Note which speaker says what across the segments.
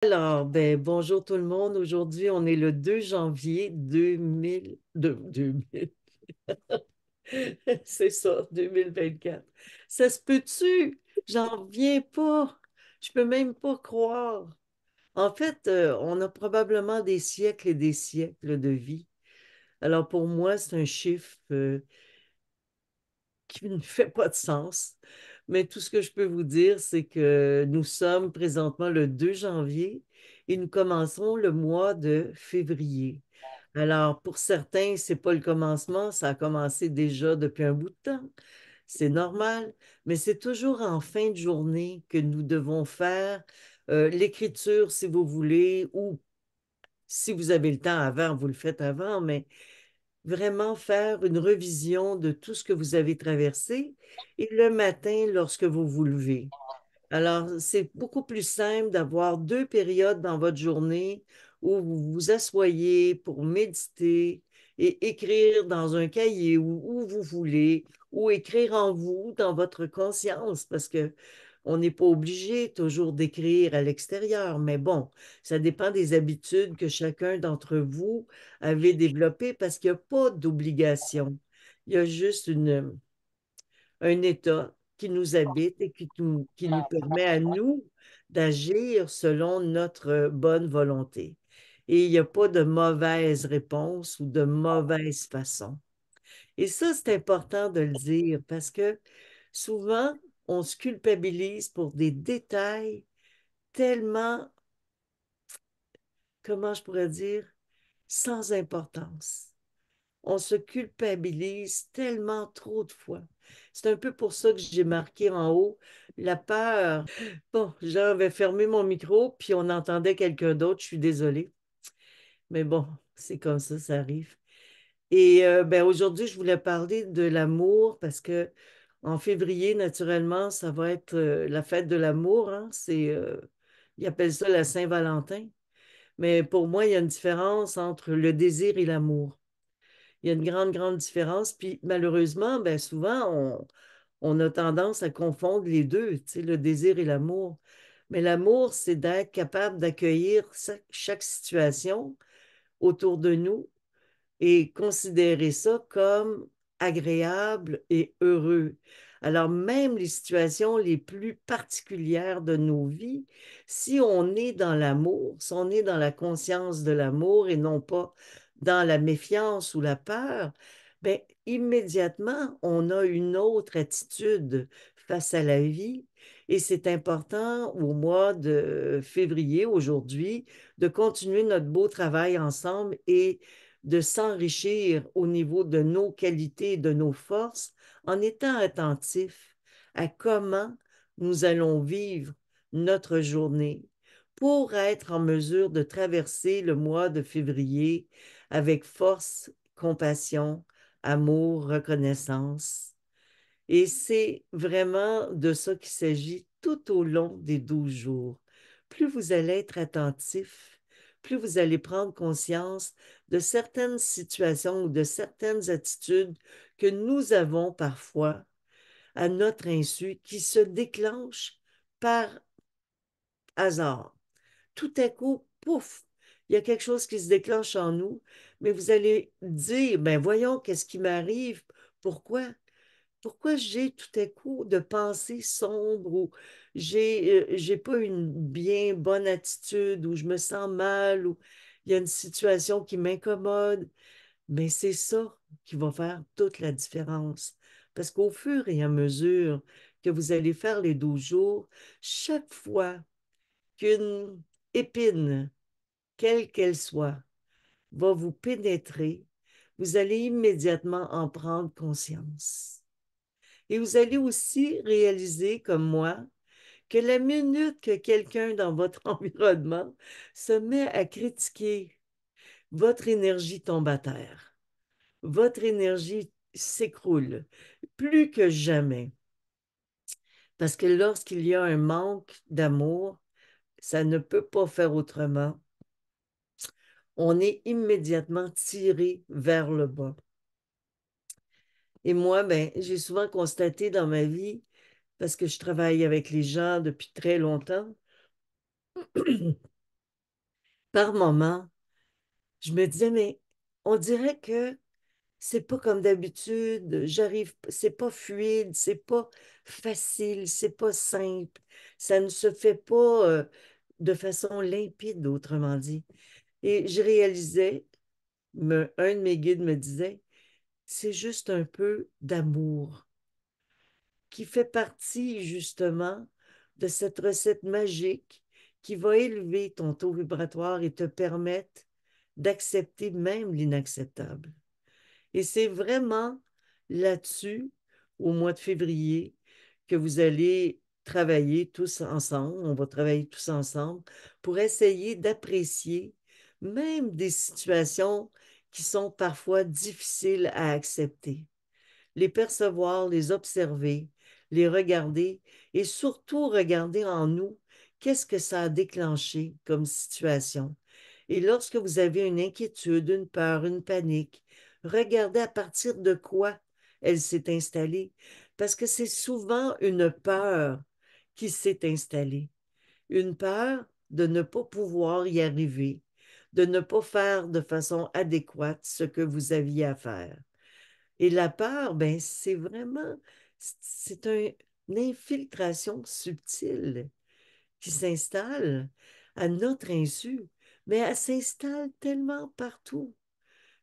Speaker 1: Alors, bonjour tout le monde. Aujourd'hui, on est le 2 janvier 2000. C'est ça, 2024. Ça se peut-tu? J'en reviens pas. Je peux même pas croire. En fait, on a probablement des siècles et des siècles de vie. Alors pour moi, c'est un chiffre qui ne fait pas de sens. Mais tout ce que je peux vous dire, c'est que nous sommes présentement le 2 janvier et nous commençons le mois de février. Alors, pour certains, c'est pas le commencement, ça a commencé déjà depuis un bout de temps. C'est normal, mais c'est toujours en fin de journée que nous devons faire l'écriture, si vous voulez, ou si vous avez le temps avant, vous le faites avant, mais vraiment faire une revision de tout ce que vous avez traversé et le matin lorsque vous vous levez. Alors, c'est beaucoup plus simple d'avoir deux périodes dans votre journée où vous vous asseyez pour méditer et écrire dans un cahier ou où vous voulez, ou écrire en vous, dans votre conscience, parce que on n'est pas obligé toujours d'écrire à l'extérieur, mais bon, ça dépend des habitudes que chacun d'entre vous avait développées parce qu'il n'y a pas d'obligation. Il y a juste un état qui nous habite et qui nous permet à nous d'agir selon notre bonne volonté. Et il n'y a pas de mauvaise réponse ou de mauvaise façon. Et ça, c'est important de le dire parce que souvent, on se culpabilise pour des détails tellement, comment je pourrais dire, sans importance. On se culpabilise tellement trop de fois. C'est un peu pour ça que j'ai marqué en haut la peur. Bon, j'avais fermé mon micro, puis on entendait quelqu'un d'autre, je suis désolée. Mais bon, c'est comme ça arrive. Et aujourd'hui, je voulais parler de l'amour parce que en février, naturellement, ça va être la fête de l'amour, hein. Ils appellent ça la Saint-Valentin. Mais pour moi, il y a une différence entre le désir et l'amour. Il y a une grande, grande différence. Puis malheureusement, souvent, on a tendance à confondre les deux, tu sais, le désir et l'amour. Mais l'amour, c'est d'être capable d'accueillir chaque situation autour de nous et considérer ça comme agréable et heureux. Alors même les situations les plus particulières de nos vies, si on est dans l'amour, si on est dans la conscience de l'amour et non pas dans la méfiance ou la peur, immédiatement, on a une autre attitude face à la vie. Et c'est important au mois de février, aujourd'hui, de continuer notre beau travail ensemble et de s'enrichir au niveau de nos qualités et de nos forces en étant attentif à comment nous allons vivre notre journée pour être en mesure de traverser le mois de février avec force, compassion, amour, reconnaissance. Et c'est vraiment de ça qu'il s'agit tout au long des 12 jours. Plus vous allez être attentif, plus vous allez prendre conscience de certaines situations ou de certaines attitudes que nous avons parfois à notre insu qui se déclenchent par hasard. Tout à coup, pouf, il y a quelque chose qui se déclenche en nous, mais vous allez dire, voyons, qu'est-ce qui m'arrive? Pourquoi? Pourquoi j'ai tout à coup de pensées sombres ou j'ai pas une bien bonne attitude ou je me sens mal ou il y a une situation qui m'incommode? Mais c'est ça qui va faire toute la différence. Parce qu'au fur et à mesure que vous allez faire les 12 jours, chaque fois qu'une épine, quelle qu'elle soit, va vous pénétrer, vous allez immédiatement en prendre conscience. Et vous allez aussi réaliser, comme moi, que la minute que quelqu'un dans votre environnement se met à critiquer, votre énergie tombe à terre. Votre énergie s'écroule plus que jamais. Parce que lorsqu'il y a un manque d'amour, ça ne peut pas faire autrement. On est immédiatement tiré vers le bas. Et moi, j'ai souvent constaté dans ma vie, parce que je travaille avec les gens depuis très longtemps, Par moments, je me disais, mais on dirait que c'est pas comme d'habitude, c'est pas fluide, c'est pas facile, c'est pas simple, ça ne se fait pas de façon limpide, autrement dit. Et je réalisais, un de mes guides me disait, c'est juste un peu d'amour qui fait partie justement de cette recette magique qui va élever ton taux vibratoire et te permettre d'accepter même l'inacceptable. Et c'est vraiment là-dessus, au mois de février, que vous allez travailler tous ensemble. On va travailler tous ensemble pour essayer d'apprécier même des situations qui sont parfois difficiles à accepter, les percevoir, les observer, les regarder et surtout regarder en nous qu'est-ce que ça a déclenché comme situation. Et lorsque vous avez une inquiétude, une peur, une panique, regardez à partir de quoi elle s'est installée, parce que c'est souvent une peur qui s'est installée. Une peur de ne pas pouvoir y arriver, de ne pas faire de façon adéquate ce que vous aviez à faire. Et la peur, ben, c'est vraiment, une infiltration subtile qui s'installe à notre insu, mais elle s'installe tellement partout,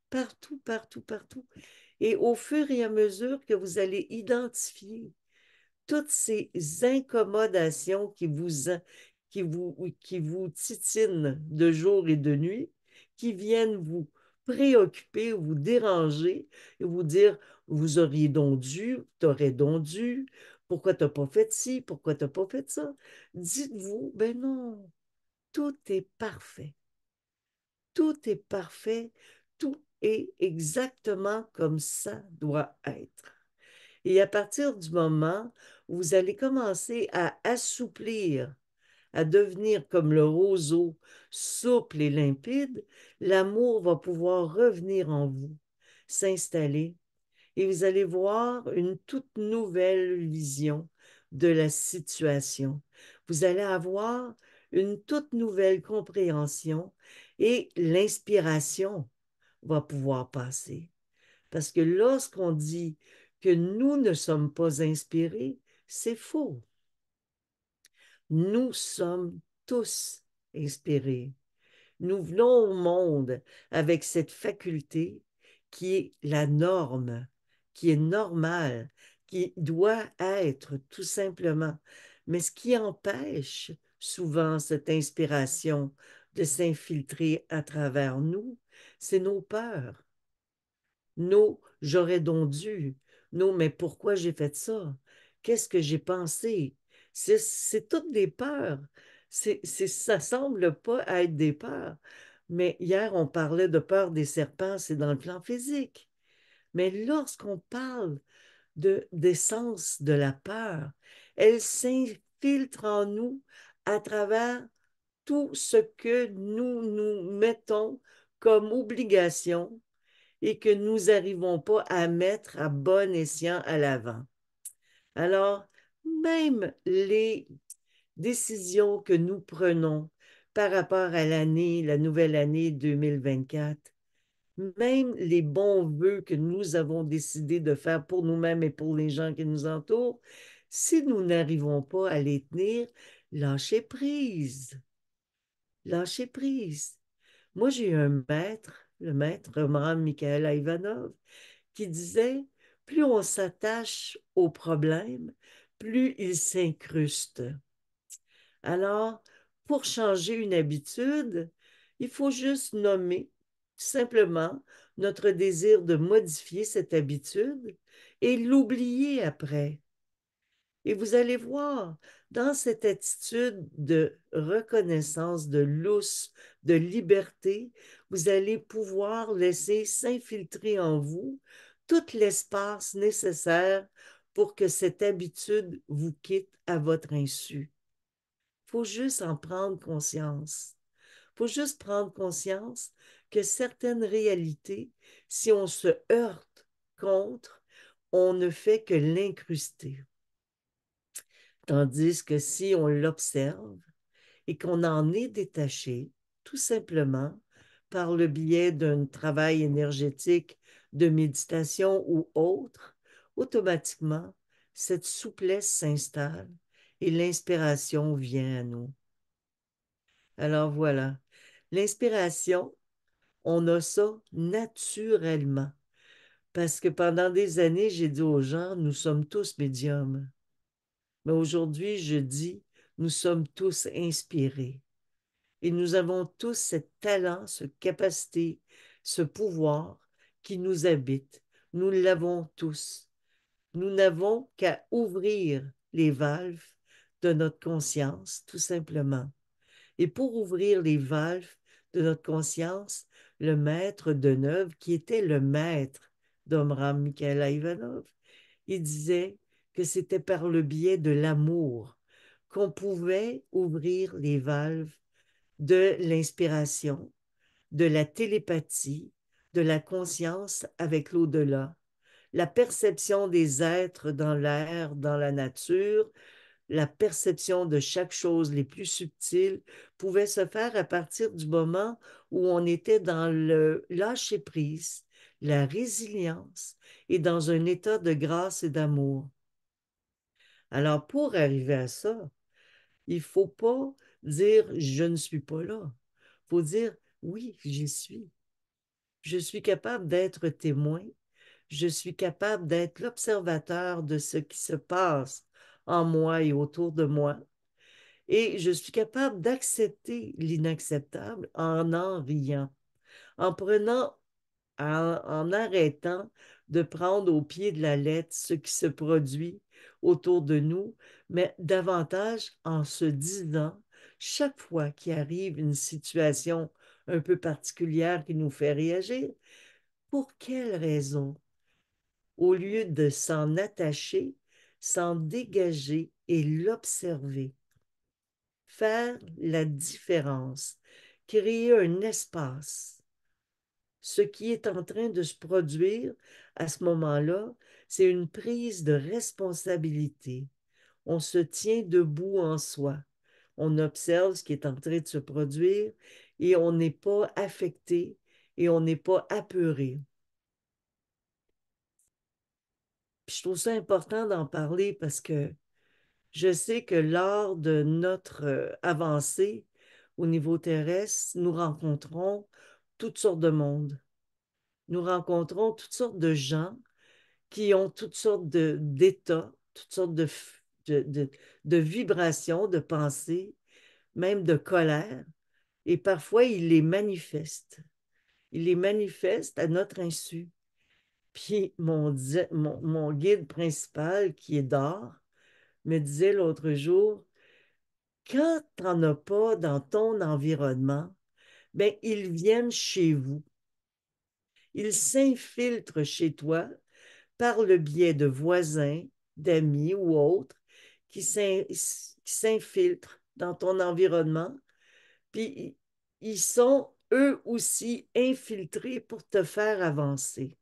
Speaker 1: partout, partout, partout. Et au fur et à mesure que vous allez identifier toutes ces incommodations qui vous titinent de jour et de nuit, qui viennent vous préoccuper, vous déranger et vous dire, vous auriez donc dû, t'aurais donc dû, pourquoi t'as pas fait ci, pourquoi t'as pas fait ça? Dites-vous, ben non, tout est parfait. Tout est parfait. Tout est exactement comme ça doit être. Et à partir du moment où vous allez commencer à assouplir, à devenir comme le roseau, souple et limpide, l'amour va pouvoir revenir en vous, s'installer, et vous allez voir une toute nouvelle vision de la situation. Vous allez avoir une toute nouvelle compréhension et l'inspiration va pouvoir passer. Parce que lorsqu'on dit que nous ne sommes pas inspirés, c'est faux. Nous sommes tous inspirés. Nous venons au monde avec cette faculté qui est la norme, qui est normale, qui doit être tout simplement. Mais ce qui empêche souvent cette inspiration de s'infiltrer à travers nous, c'est nos peurs. Non, j'aurais donc dû. Non, mais pourquoi j'ai fait ça? Qu'est-ce que j'ai pensé? C'est toutes des peurs. Ça semble pas être des peurs. Mais hier, on parlait de peur des serpents, c'est dans le plan physique. Mais lorsqu'on parle d'essence de la peur, elle s'infiltre en nous à travers tout ce que nous nous mettons comme obligation et que nous n'arrivons pas à mettre à bon escient à l'avant. Alors, même les décisions que nous prenons par rapport à la nouvelle année 2024, même les bons vœux que nous avons décidé de faire pour nous-mêmes et pour les gens qui nous entourent, si nous n'arrivons pas à les tenir, lâchez prise. Lâchez prise. Moi, j'ai eu un maître, le maître Ram Mikhaël Ivanov, qui disait, plus on s'attache aux problèmes, plus ils s'incrustent. Alors, pour changer une habitude, il faut juste nommer simplement notre désir de modifier cette habitude et l'oublier après. Et vous allez voir, dans cette attitude de reconnaissance, de lousse, de liberté, vous allez pouvoir laisser s'infiltrer en vous tout l'espace nécessaire pour que cette habitude vous quitte à votre insu. Il faut juste en prendre conscience. Il faut juste prendre conscience que certaines réalités, si on se heurte contre, on ne fait que l'incruster. Tandis que si on l'observe et qu'on en est détaché, tout simplement par le biais d'un travail énergétique, de méditation ou autre, automatiquement, cette souplesse s'installe et l'inspiration vient à nous. Alors voilà, l'inspiration, on a ça naturellement. Parce que pendant des années, j'ai dit aux gens, nous sommes tous médiums. Mais aujourd'hui, je dis, nous sommes tous inspirés. Et nous avons tous ce talent, cette capacité, ce pouvoir qui nous habite. Nous l'avons tous. Nous n'avons qu'à ouvrir les valves de notre conscience, tout simplement. Et pour ouvrir les valves de notre conscience, le maître de Neuve, qui était le maître d'Omram Mikhaël Ivanov, il disait que c'était par le biais de l'amour qu'on pouvait ouvrir les valves de l'inspiration, de la télépathie, de la conscience avec l'au-delà, la perception des êtres dans l'air, dans la nature, la perception de chaque chose les plus subtiles pouvait se faire à partir du moment où on était dans le lâcher-prise, la résilience et dans un état de grâce et d'amour. Alors, pour arriver à ça, il ne faut pas dire je ne suis pas là. Il faut dire oui, j'y suis. Je suis capable d'être témoin. Je suis capable d'être l'observateur de ce qui se passe en moi et autour de moi. Et je suis capable d'accepter l'inacceptable en riant, en prenant, en arrêtant de prendre au pied de la lettre ce qui se produit autour de nous, mais davantage en se disant, chaque fois qu'il arrive une situation un peu particulière qui nous fait réagir, pour quelle raison? Au lieu de s'en attacher, s'en dégager et l'observer. Faire la différence, créer un espace. Ce qui est en train de se produire à ce moment-là, c'est une prise de responsabilité. On se tient debout en soi. On observe ce qui est en train de se produire et on n'est pas affecté et on n'est pas apeuré. Puis je trouve ça important d'en parler parce que je sais que lors de notre avancée au niveau terrestre, nous rencontrons toutes sortes de mondes. Nous rencontrons toutes sortes de gens qui ont toutes sortes d'états, toutes sortes de vibrations, de pensées, même de colère. Et parfois, ils les manifestent. Ils les manifestent à notre insu. Puis mon guide principal, qui est d'or, me disait l'autre jour, quand tu n'en as pas dans ton environnement, ben, ils viennent chez vous. Ils s'infiltrent chez toi par le biais de voisins, d'amis ou autres qui s'infiltrent dans ton environnement. Puis ils sont eux aussi infiltrés pour te faire avancer.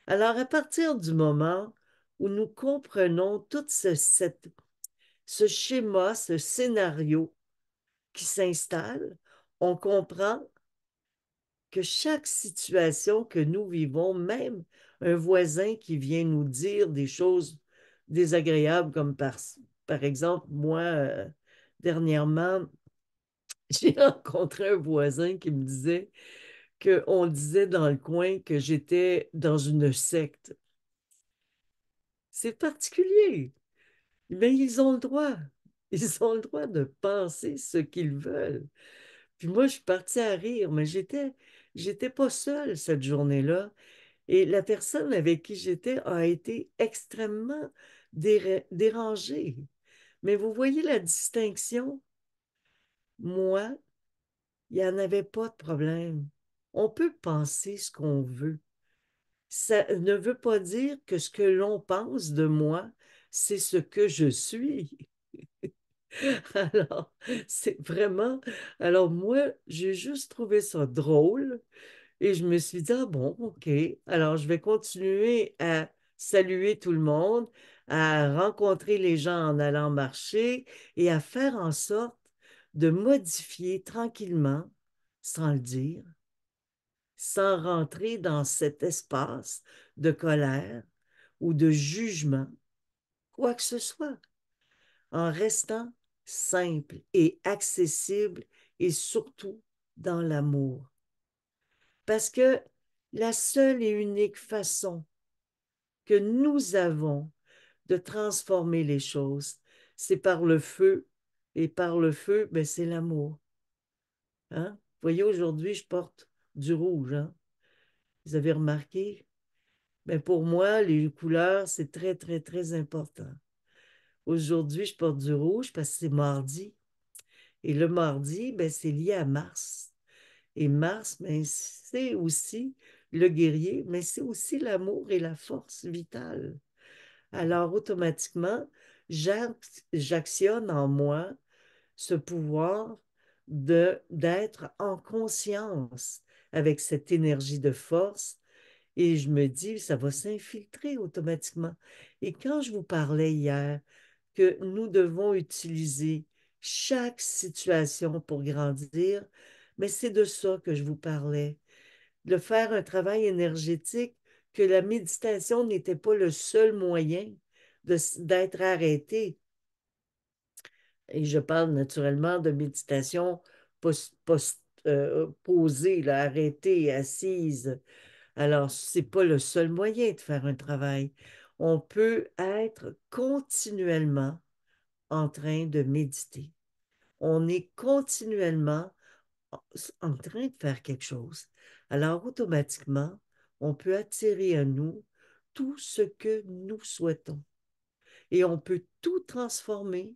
Speaker 1: Alors, à partir du moment où nous comprenons tout ce schéma, ce scénario qui s'installe, on comprend que chaque situation que nous vivons, même un voisin qui vient nous dire des choses désagréables, comme par exemple, moi, dernièrement, j'ai rencontré un voisin qui me disait qu'on disait dans le coin que j'étais dans une secte. C'est particulier, mais ils ont le droit. Ils ont le droit de penser ce qu'ils veulent. Puis moi, je suis partie à rire, mais j'étais pas seule cette journée-là. Et la personne avec qui j'étais a été extrêmement dérangée. Mais vous voyez la distinction? Moi, il n'y en avait pas de problème. On peut penser ce qu'on veut. Ça ne veut pas dire que ce que l'on pense de moi, c'est ce que je suis. Alors, c'est vraiment... Alors moi, j'ai juste trouvé ça drôle. Et je me suis dit, ah bon, OK. Alors, je vais continuer à saluer tout le monde, à rencontrer les gens en allant marcher et à faire en sorte de modifier tranquillement sans le dire, sans rentrer dans cet espace de colère ou de jugement, quoi que ce soit, en restant simple et accessible et surtout dans l'amour. Parce que la seule et unique façon que nous avons de transformer les choses, c'est par le feu. Et par le feu, ben, c'est l'amour. Hein? Vous voyez, aujourd'hui, je porte du rouge. Hein? Vous avez remarqué? Ben, pour moi, les couleurs, c'est très, très, très important. Aujourd'hui, je porte du rouge parce que c'est mardi. Et le mardi, ben, c'est lié à Mars. Et Mars, ben, c'est aussi le guerrier, mais c'est aussi l'amour et la force vitale. Alors, automatiquement, j'actionne en moi ce pouvoir d'être en conscience avec cette énergie de force et je me dis, ça va s'infiltrer automatiquement. Et quand je vous parlais hier que nous devons utiliser chaque situation pour grandir, mais c'est de ça que je vous parlais, de faire un travail énergétique, que la méditation n'était pas le seul moyen d'être arrêté. Et je parle naturellement de méditation posée, là, arrêtée, assise. Alors, ce n'est pas le seul moyen de faire un travail. On peut être continuellement en train de méditer. On est continuellement en train de faire quelque chose. Alors, automatiquement, on peut attirer à nous tout ce que nous souhaitons. Et on peut tout transformer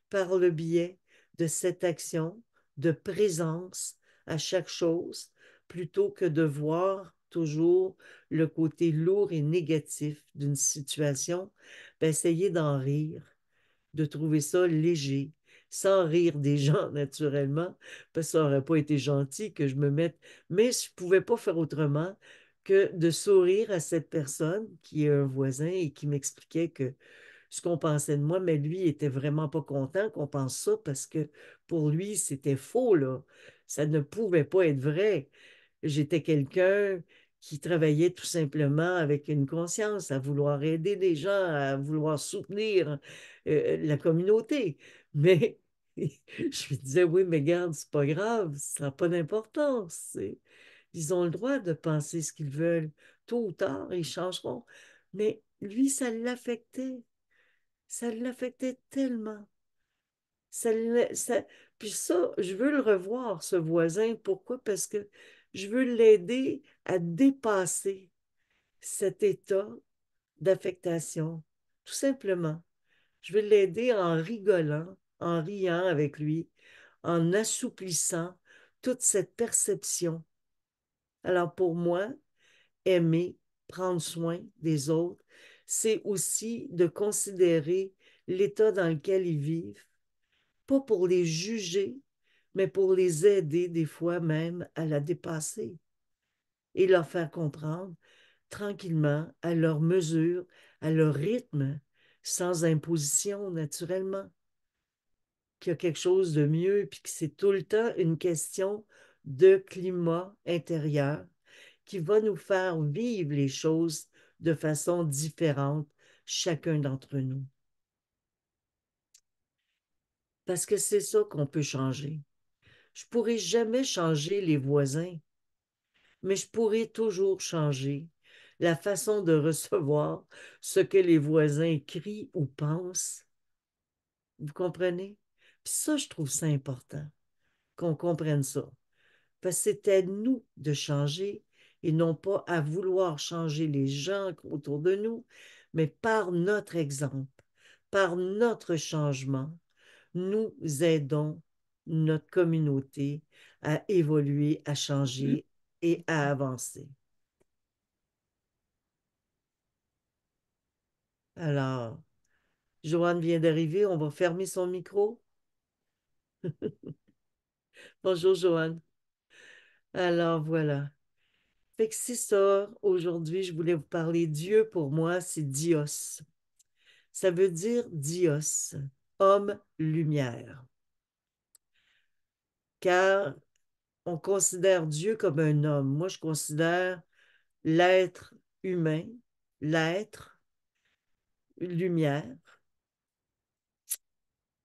Speaker 1: par le biais de cette action de présence à chaque chose, plutôt que de voir toujours le côté lourd et négatif d'une situation, ben, essayez d'en rire, de trouver ça léger, sans rire des gens naturellement, parce que ça n'aurait pas été gentil que je me mette, mais je ne pouvais pas faire autrement que de sourire à cette personne qui est un voisin et qui m'expliquait que ce qu'on pensait de moi, mais lui il était vraiment pas content qu'on pense ça parce que pour lui, c'était faux, là. Ça ne pouvait pas être vrai. J'étais quelqu'un qui travaillait tout simplement avec une conscience, à vouloir aider les gens, à vouloir soutenir la communauté. Mais je lui disais, oui, mais garde, c'est pas grave, ça n'a pas d'importance. Ils ont le droit de penser ce qu'ils veulent. Tôt ou tard, ils changeront. Mais lui, ça l'affectait. Ça l'affectait tellement. Ça... Puis ça, je veux le revoir, ce voisin. Pourquoi? Parce que je veux l'aider à dépasser cet état d'affectation. Tout simplement. Je veux l'aider en rigolant, en riant avec lui, en assouplissant toute cette perception. Alors pour moi, aimer, prendre soin des autres, c'est aussi de considérer l'état dans lequel ils vivent, pas pour les juger, mais pour les aider des fois même à la dépasser et leur faire comprendre tranquillement, à leur mesure, à leur rythme, sans imposition naturellement, qu'il y a quelque chose de mieux, puis que c'est tout le temps une question de climat intérieur qui va nous faire vivre les choses de façon différente, chacun d'entre nous. Parce que c'est ça qu'on peut changer. Je ne pourrai jamais changer les voisins, mais je pourrai toujours changer la façon de recevoir ce que les voisins crient ou pensent. Vous comprenez? Puis ça, je trouve ça important, qu'on comprenne ça. Parce que c'est à nous de changer et non pas à vouloir changer les gens autour de nous, mais par notre exemple, par notre changement, nous aidons notre communauté à évoluer, à changer et à avancer. Alors, Joanne vient d'arriver, on va fermer son micro. Bonjour, Joanne. Alors, voilà. Fait que c'est ça. Aujourd'hui, je voulais vous parler. Dieu, pour moi, c'est Dios. Ça veut dire Dios, homme lumière. Car on considère Dieu comme un homme. Moi, je considère l'être humain, l'être lumière,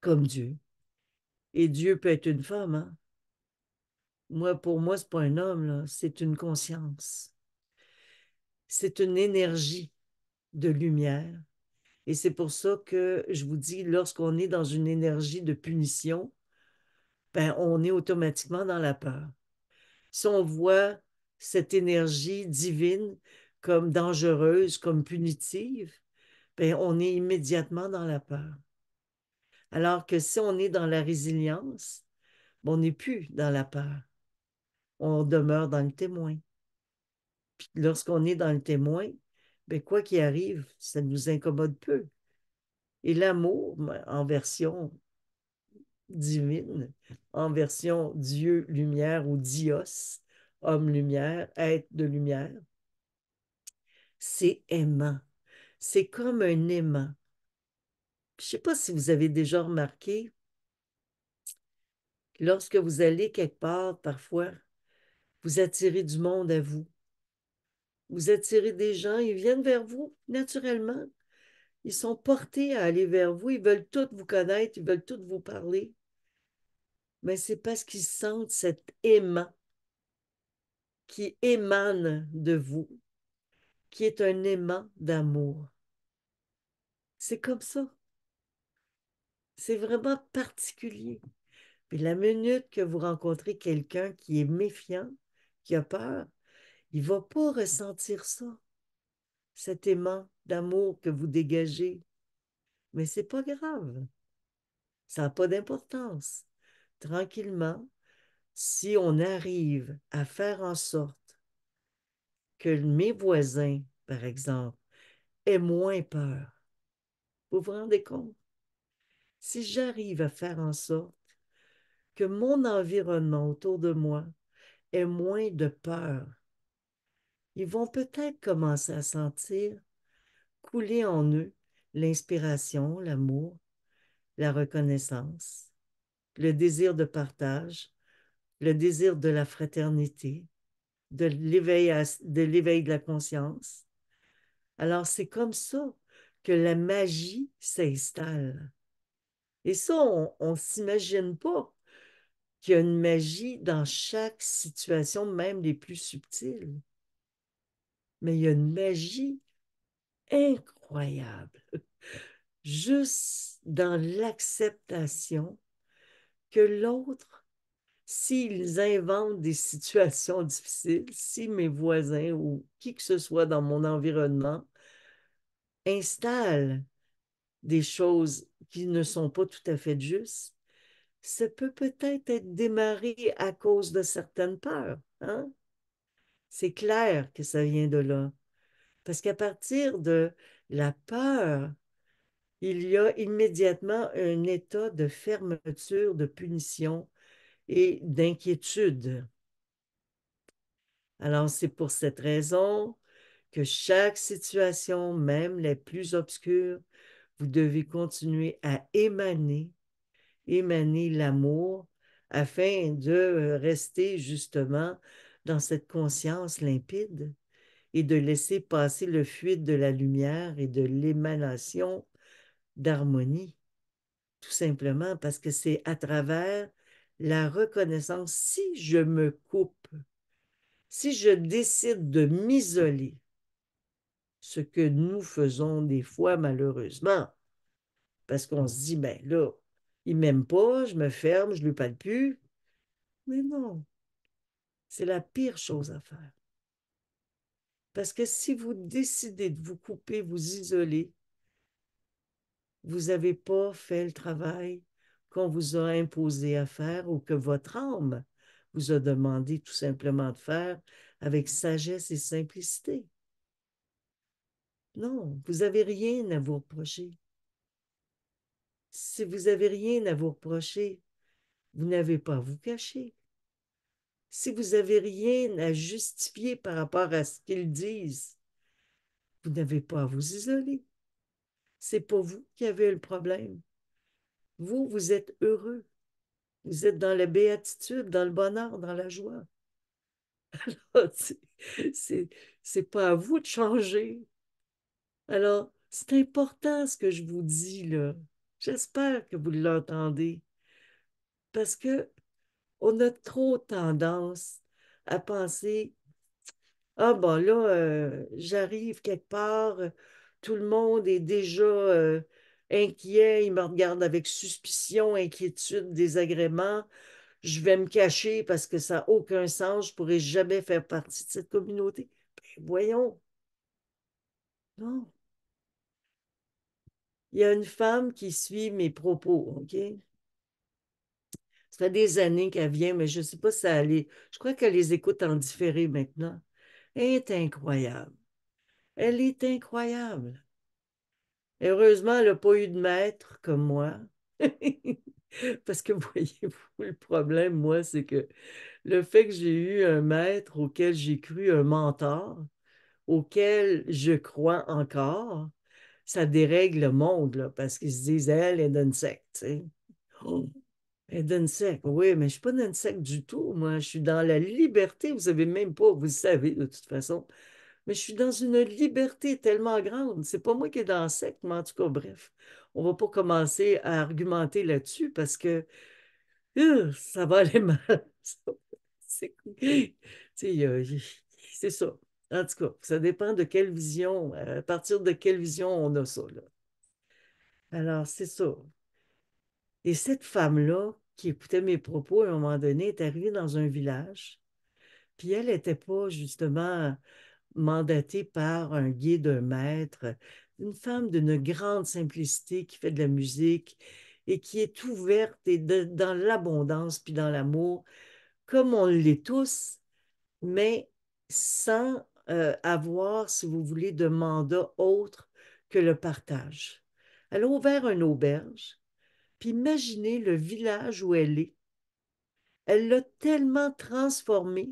Speaker 1: comme Dieu. Et Dieu peut être une femme, hein. Moi, pour moi, c'est pas un homme, là. C'est une conscience. C'est une énergie de lumière. Et c'est pour ça que je vous dis, lorsqu'on est dans une énergie de punition, ben, on est automatiquement dans la peur. Si on voit cette énergie divine comme dangereuse, comme punitive, ben, on est immédiatement dans la peur. Alors que si on est dans la résilience, ben, on n'est plus dans la peur. On demeure dans le témoin. Puis lorsqu'on est dans le témoin, ben, quoi qu'il arrive, ça nous incommode peu. Et l'amour, ben, en version divine, en version Dieu lumière ou Dios, homme lumière, être de lumière, c'est aimant. C'est comme un aimant. Je ne sais pas si vous avez déjà remarqué, lorsque vous allez quelque part, parfois, vous attirez du monde à vous. Vous attirez des gens, ils viennent vers vous naturellement. Ils sont portés à aller vers vous, ils veulent tous vous connaître, ils veulent tous vous parler. Mais c'est parce qu'ils sentent cet aimant qui émane de vous, qui est un aimant d'amour. C'est comme ça. C'est vraiment particulier. Puis la minute que vous rencontrez quelqu'un qui est méfiant, qui a peur, il ne va pas ressentir ça, cet aimant d'amour que vous dégagez. Mais c'est pas grave. Ça n'a pas d'importance. Tranquillement, si on arrive à faire en sorte que mes voisins, par exemple, aient moins peur, vous vous rendez compte? Si j'arrive à faire en sorte que mon environnement autour de moi ait moins de peur, ils vont peut-être commencer à sentir couler en eux l'inspiration, l'amour, la reconnaissance, le désir de partage, le désir de la fraternité, de l'éveil de la conscience. Alors, c'est comme ça que la magie s'installe. Et ça, on ne s'imagine pas qu'il y a une magie dans chaque situation, même les plus subtiles. Mais il y a une magie incroyable, juste dans l'acceptation que l'autre, s'ils inventent des situations difficiles, si mes voisins ou qui que ce soit dans mon environnement installent des choses qui ne sont pas tout à fait justes, ça peut peut-être être démarré à cause de certaines peurs, hein? C'est clair que ça vient de là. Parce qu'à partir de la peur, il y a immédiatement un état de fermeture, de punition et d'inquiétude. Alors, c'est pour cette raison que chaque situation, même les plus obscures, vous devez continuer à émaner l'amour afin de rester justement dans cette conscience limpide et de laisser passer le fluide de la lumière et de l'émanation d'harmonie, tout simplement parce que c'est à travers la reconnaissance. Si je me coupe, si je décide de m'isoler, ce que nous faisons des fois malheureusement, parce qu'on se dit, ben là, il ne m'aime pas, je me ferme, je ne lui parle plus. Mais non, c'est la pire chose à faire. Parce que si vous décidez de vous couper, vous isoler, vous n'avez pas fait le travail qu'on vous a imposé à faire ou que votre âme vous a demandé tout simplement de faire avec sagesse et simplicité. Non, vous n'avez rien à vous reprocher. Si vous n'avez rien à vous reprocher, vous n'avez pas à vous cacher. Si vous n'avez rien à justifier par rapport à ce qu'ils disent, vous n'avez pas à vous isoler. C'est pas vous qui avez le problème. Vous, vous êtes heureux. Vous êtes dans la béatitude, dans le bonheur, dans la joie. C'est c'est- c'est pas à vous de changer. Alors, c'est important ce que je vous dis là. J'espère que vous l'entendez parce que on a trop tendance à penser, ah bon là, j'arrive quelque part, tout le monde est déjà inquiet, il me regarde avec suspicion, inquiétude, désagrément. Je vais me cacher parce que ça n'a aucun sens, je ne pourrai jamais faire partie de cette communauté. Ben, voyons, non. Il y a une femme qui suit mes propos, OK? Ça fait des années qu'elle vient, mais je ne sais pas si ça allait. Je crois qu'elle les écoute en différé maintenant. Elle est incroyable. Elle est incroyable. Heureusement, elle n'a pas eu de maître comme moi. Parce que voyez-vous, le problème, moi, c'est que le fait que j'ai eu un maître auquel j'ai cru, un mentor, auquel je crois encore, ça dérègle le monde, là, parce qu'ils se disent, elle est d'une secte, tu sais. Oh, elle est d'une secte. Oui, mais je ne suis pas d'une secte du tout. Moi, je suis dans la liberté. Vous ne savez même pas, vous le savez de toute façon. Mais je suis dans une liberté tellement grande. C'est pas moi qui est dans la secte, mais en tout cas, bref. On va pas commencer à argumenter là-dessus parce que ça va aller mal. C'est tu sais, c'est ça. En tout cas, ça dépend de quelle vision, à partir de quelle vision on a ça, là. Alors, c'est ça. Et cette femme-là, qui écoutait mes propos à un moment donné, est arrivée dans un village, puis elle n'était pas justement mandatée par un guide, un maître, une femme d'une grande simplicité qui fait de la musique et qui est ouverte et dans l'abondance puis dans l'amour, comme on l'est tous, mais sans avoir, si vous voulez, de mandat autre que le partage. Elle a ouvert une auberge, puis imaginez le village où elle est. Elle l'a tellement transformé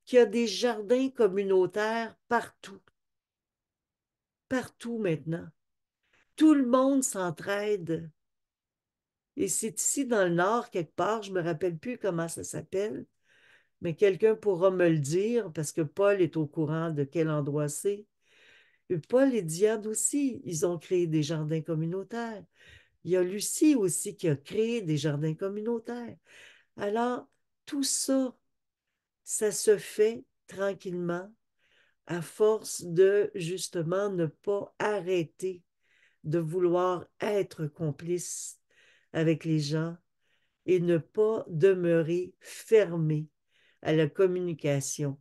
Speaker 1: qu'il y a des jardins communautaires partout, partout maintenant. Tout le monde s'entraide. Et c'est ici dans le nord, quelque part, je ne me rappelle plus comment ça s'appelle, mais quelqu'un pourra me le dire parce que Paul est au courant de quel endroit c'est. Et Paul et Diane aussi, ils ont créé des jardins communautaires. Il y a Lucie aussi qui a créé des jardins communautaires. Alors, tout ça, ça se fait tranquillement à force de justement ne pas arrêter de vouloir être complice avec les gens et ne pas demeurer fermé à la communication,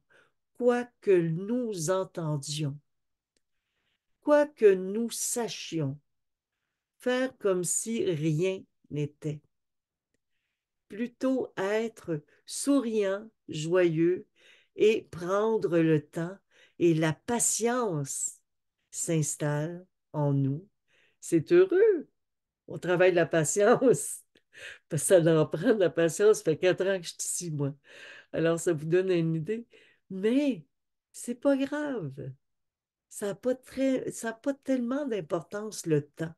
Speaker 1: quoi que nous entendions, quoi que nous sachions, faire comme si rien n'était. Plutôt être souriant, joyeux et prendre le temps et la patience s'installe en nous. C'est heureux. On travaille la patience. Parce que ça en prend de la patience. Ça fait 4 ans que je suis ici, moi. Alors, ça vous donne une idée. Mais c'est pas grave. Ça a pas tellement d'importance, le temps.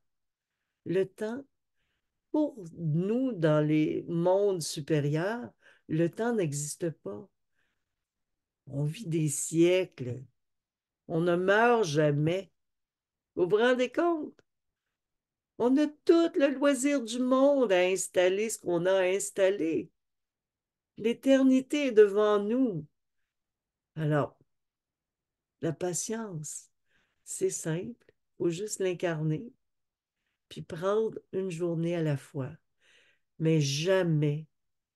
Speaker 1: Le temps, pour nous, dans les mondes supérieurs, le temps n'existe pas. On vit des siècles. On ne meurt jamais. Vous vous rendez compte? On a tout le loisir du monde à installer ce qu'on a installé. L'éternité est devant nous. Alors, la patience, c'est simple. Il faut juste l'incarner, puis prendre une journée à la fois. Mais jamais,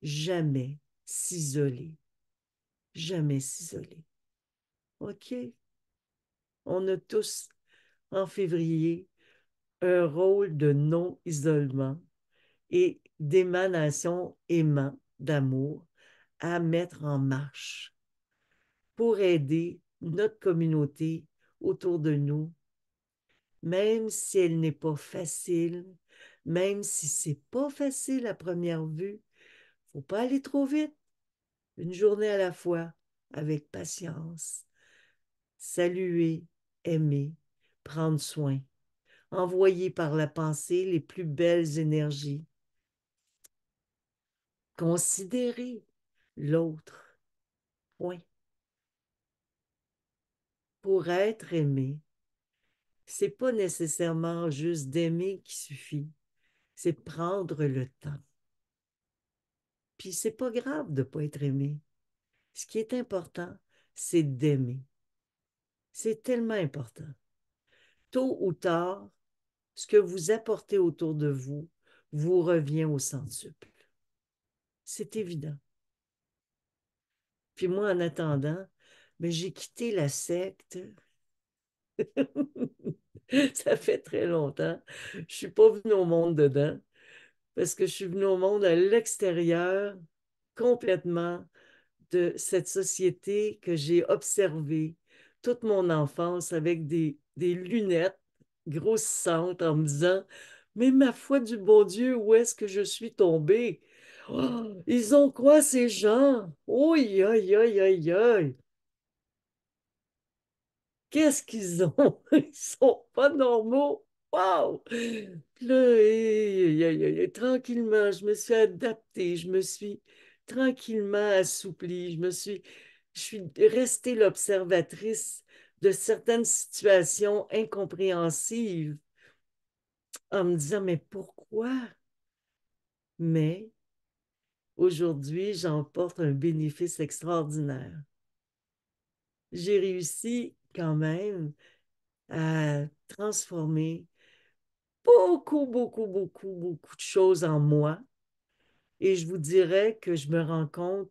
Speaker 1: jamais s'isoler. Jamais s'isoler. OK? On a tous, en février, un rôle de non-isolement et d'émanation aimant d'amour à mettre en marche pour aider notre communauté autour de nous, même si elle n'est pas facile, même si c'est pas facile à première vue. Faut pas aller trop vite. Une journée à la fois, avec patience. Saluer, aimer, prendre soin. Envoyer par la pensée les plus belles énergies. Considérer l'autre. Point. Pour être aimé, c'est pas nécessairement juste d'aimer qui suffit, c'est prendre le temps. Puis c'est pas grave de pas être aimé. Ce qui est important, c'est d'aimer. C'est tellement important. Tôt ou tard, ce que vous apportez autour de vous vous revient au centuple. C'est évident. Puis moi, en attendant, mais j'ai quitté la secte. Ça fait très longtemps. Je ne suis pas venue au monde dedans parce que je suis venue au monde à l'extérieur complètement de cette société que j'ai observée toute mon enfance avec des lunettes grossissantes en me disant, mais ma foi du bon Dieu, où est-ce que je suis tombée? Oh, ils ont quoi ces gens? Aïe, aïe, aïe, aïe, aïe. Qu'est-ce qu'ils ont? Ils sont pas normaux. Wow! Puis là, tranquillement, je me suis adaptée, je me suis tranquillement assouplie, je suis restée l'observatrice de certaines situations incompréhensives en me disant, mais pourquoi? Mais aujourd'hui, j'en porte un bénéfice extraordinaire. J'ai réussi quand même à transformer beaucoup, beaucoup, beaucoup, beaucoup de choses en moi. Et je vous dirais que je me rends compte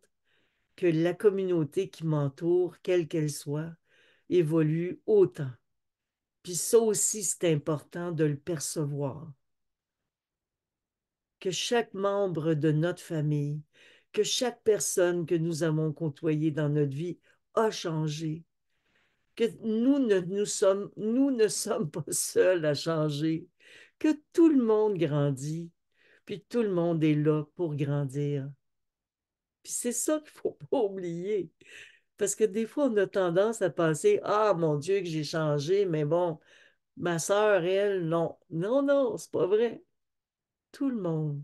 Speaker 1: que la communauté qui m'entoure, quelle qu'elle soit, évolue autant. Puis ça aussi, c'est important de le percevoir. Que chaque membre de notre famille, que chaque personne que nous avons côtoyée dans notre vie a changé. Que nous ne sommes pas seuls à changer. Que tout le monde grandit. Puis tout le monde est là pour grandir. Puis c'est ça qu'il ne faut pas oublier. Parce que des fois, on a tendance à penser, ah mon Dieu, que j'ai changé, mais bon, ma sœur, elle, non. Non, non, c'est pas vrai. Tout le monde,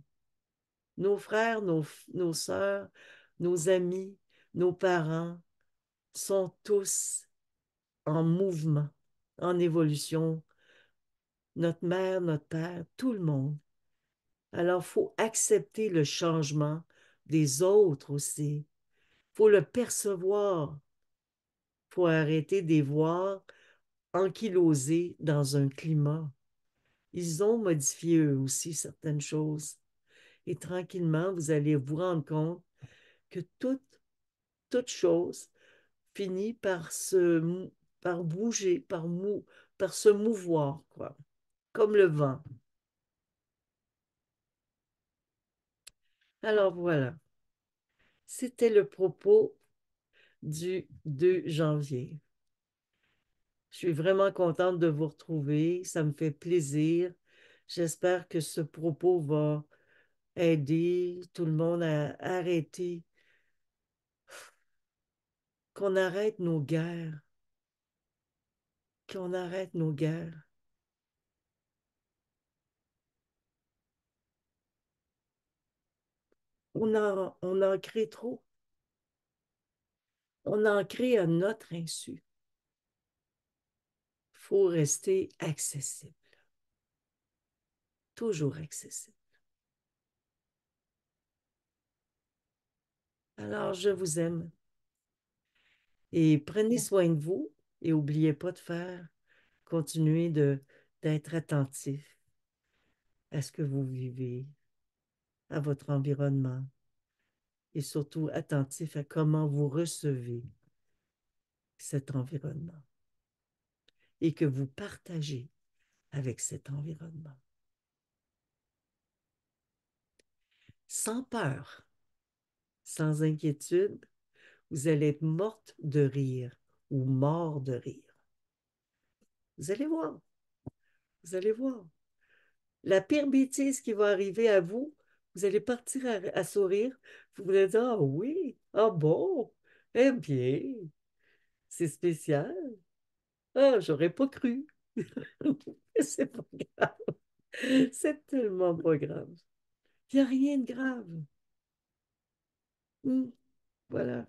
Speaker 1: nos frères, nos sœurs, nos amis, nos parents, sont tous en mouvement, en évolution. Notre mère, notre père, tout le monde. Alors, il faut accepter le changement des autres aussi. Il faut le percevoir. Il faut arrêter de les voir ankylosés dans un climat. Ils ont modifié eux aussi certaines choses. Et tranquillement, vous allez vous rendre compte que toute chose finit par bouger, par se mouvoir, quoi, comme le vent. Alors voilà, c'était le propos du 2 janvier. Je suis vraiment contente de vous retrouver. Ça me fait plaisir. J'espère que ce propos va aider tout le monde à arrêter, qu'on arrête nos guerres, qu'on arrête nos guerres. On en crée trop. On en crée à notre insu. Il faut rester accessible, toujours accessible. Alors, je vous aime et prenez soin de vous et n'oubliez pas de faire, continuer d'être attentif à ce que vous vivez, à votre environnement et surtout attentif à comment vous recevez cet environnement et que vous partagez avec cet environnement. Sans peur, sans inquiétude, vous allez être morte de rire ou mort de rire. Vous allez voir, vous allez voir. La pire bêtise qui va arriver à vous, vous allez partir à sourire. Vous allez dire, ah oui, ah bon, eh bien, c'est spécial. Ah, j'aurais pas cru. C'est pas grave. C'est tellement pas grave. Il n'y a rien de grave. Hmm, voilà.